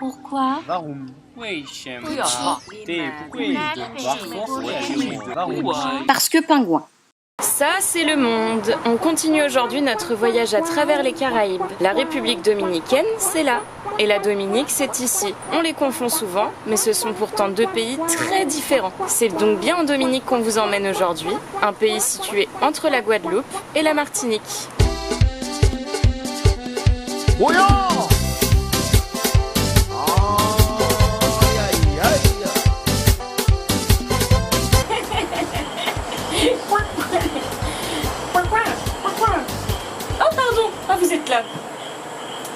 pourquoi? Parce que pingouin. Ça, c'est le monde. On continue aujourd'hui notre voyage à travers les Caraïbes. La République dominicaine, c'est là. Et la Dominique, c'est ici. On les confond souvent, mais ce sont pourtant deux pays très différents. C'est donc bien en Dominique qu'on vous emmène aujourd'hui, un pays situé entre la Guadeloupe et la Martinique. Vous êtes là.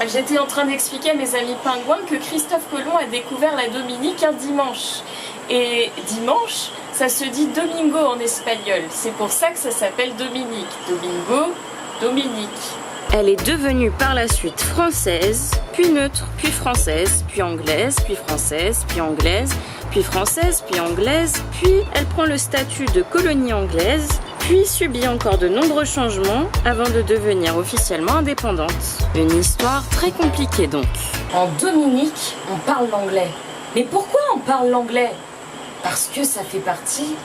J'étais en train d'expliquer à mes amis pingouins que Christophe Colomb a découvert la Dominique un dimanche. Et dimanche, ça se dit domingo en espagnol. C'est pour ça que ça s'appelle Dominique. Domingo, Dominique. Elle est devenue par la suite française, puis neutre, puis française, puis anglaise, puis française, puis anglaise, puis française, puis anglaise, puis elle prend le statut de colonie anglaise, puis subit encore de nombreux changements avant de devenir officiellement indépendante. Une histoire très compliquée donc. En Dominique, on parle l'anglais. Mais pourquoi on parle l'anglais? Parce que ça fait partie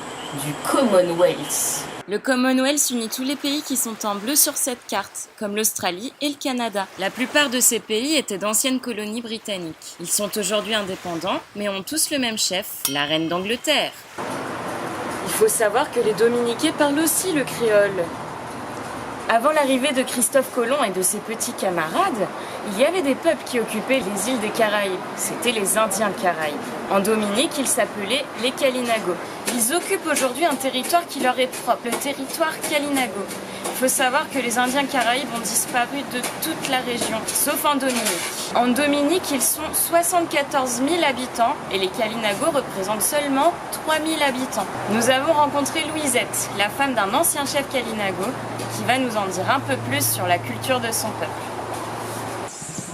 du Commonwealth. Le Commonwealth unit tous les pays qui sont en bleu sur cette carte, comme l'Australie et le Canada. La plupart de ces pays étaient d'anciennes colonies britanniques. Ils sont aujourd'hui indépendants, mais ont tous le même chef, la reine d'Angleterre. Il faut savoir que les Dominiquais parlent aussi le créole. Avant l'arrivée de Christophe Colomb et de ses petits camarades, il y avait des peuples qui occupaient les îles des Caraïbes. C'était les Indiens Caraïbes. En Dominique, ils s'appelaient les Kalinago. Ils occupent aujourd'hui un territoire qui leur est propre, le territoire Kalinago. Il faut savoir que les Indiens Caraïbes ont disparu de toute la région, sauf en Dominique. En Dominique, ils sont 74 000 habitants et les Kalinago représentent seulement 3 000 habitants. Nous avons rencontré Louisette, la femme d'un ancien chef Kalinago, qui va nous en dire un peu plus sur la culture de son peuple.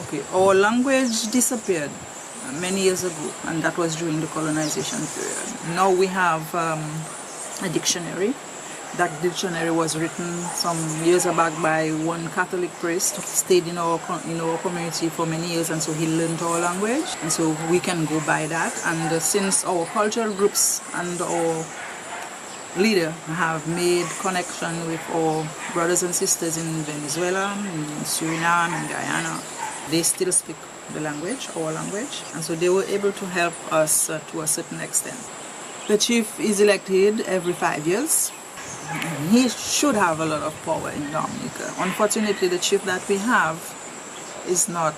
Okay, our language disappeared many years ago, and that was during the colonization period. Now we have a dictionary. That dictionary was written some years back by one Catholic priest who stayed in our community for many years, and so he learned our language, and so we can go by that. And since our cultural groups and our leader have made connection with our brothers and sisters in Venezuela, in Suriname, and Guyana, they still speak the language, our language, and so they were able to help us to a certain extent. The chief is elected every 5 years. He should have a lot of power in Dominica. Unfortunately, the chief that we have is not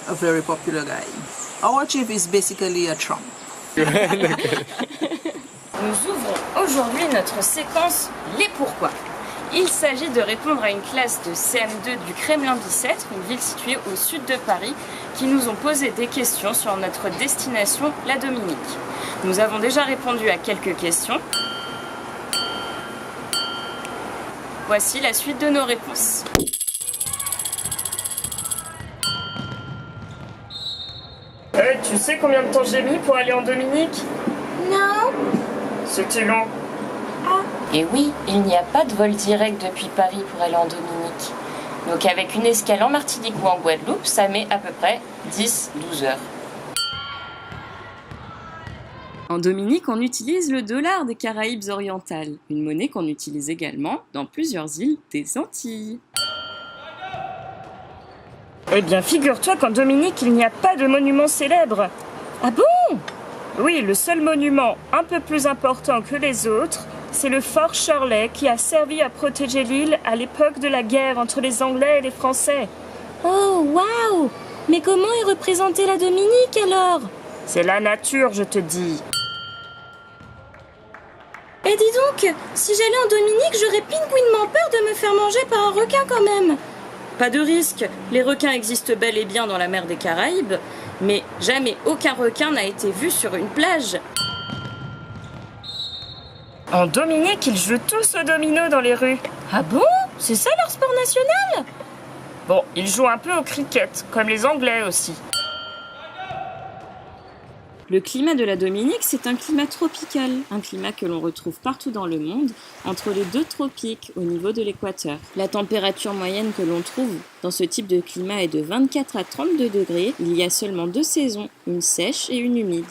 a very popular guy. Our chief is basically a Trump. Nous ouvrons aujourd'hui notre séquence Les Pourquoi. Il s'agit de répondre à une classe de CM2 du Kremlin-Bicêtre, une ville située au sud de Paris, qui nous ont posé des questions sur notre destination, la Dominique. Nous avons déjà répondu à quelques questions. Voici la suite de nos réponses. Tu sais combien de temps j'ai mis pour aller en Dominique? Non. C'était long. Et oui, il n'y a pas de vol direct depuis Paris pour aller en Dominique. Donc avec une escale en Martinique ou en Guadeloupe, ça met à peu près 10-12 heures. En Dominique, on utilise le dollar des Caraïbes orientales, une monnaie qu'on utilise également dans plusieurs îles des Antilles. Eh bien, figure-toi qu'en Dominique, il n'y a pas de monument célèbre. Ah bon? Oui, le seul monument un peu plus important que les autres, c'est le fort Shirley qui a servi à protéger l'île à l'époque de la guerre entre les Anglais et les Français. Oh, waouh! Mais comment est représentée la Dominique alors? C'est la nature, je te dis. Et dis donc, si j'allais en Dominique, j'aurais pingouinement peur de me faire manger par un requin quand même. Pas de risque, les requins existent bel et bien dans la mer des Caraïbes, mais jamais aucun requin n'a été vu sur une plage. En Dominique, ils jouent tous au domino dans les rues. Ah bon? C'est ça leur sport national? Bon, ils jouent un peu au cricket, comme les Anglais aussi. Le climat de la Dominique, c'est un climat tropical, un climat que l'on retrouve partout dans le monde, entre les deux tropiques, au niveau de l'équateur. La température moyenne que l'on trouve dans ce type de climat est de 24 à 32 degrés. Il y a seulement 2 saisons, une sèche et une humide.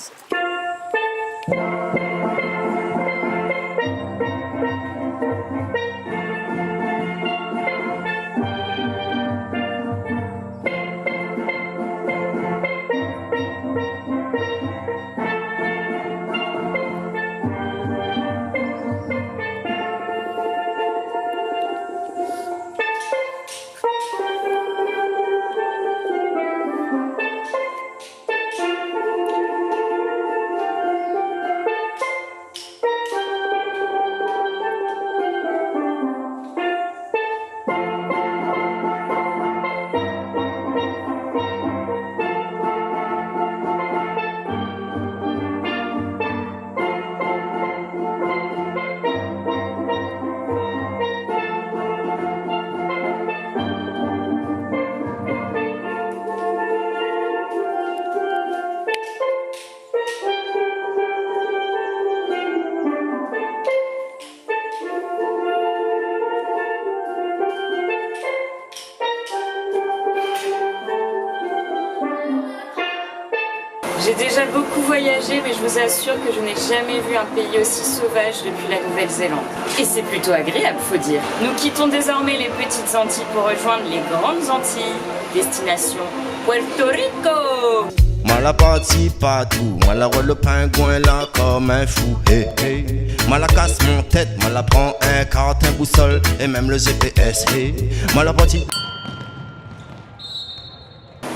J'ai déjà beaucoup voyagé, mais je vous assure que je n'ai jamais vu un pays aussi sauvage depuis la Nouvelle-Zélande. Et c'est plutôt agréable, faut dire. Nous quittons désormais les petites Antilles pour rejoindre les grandes Antilles. Destination Puerto Rico. Moi la partie partout, moi la roule le pingouin là comme un fou. Hey, hey. Moi la casse mon tête, moi la prends un carte, un boussole et même le GPS. Hey. Moi la partie.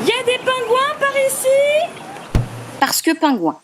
Y a des pingouins par ici? Parce que pingouin.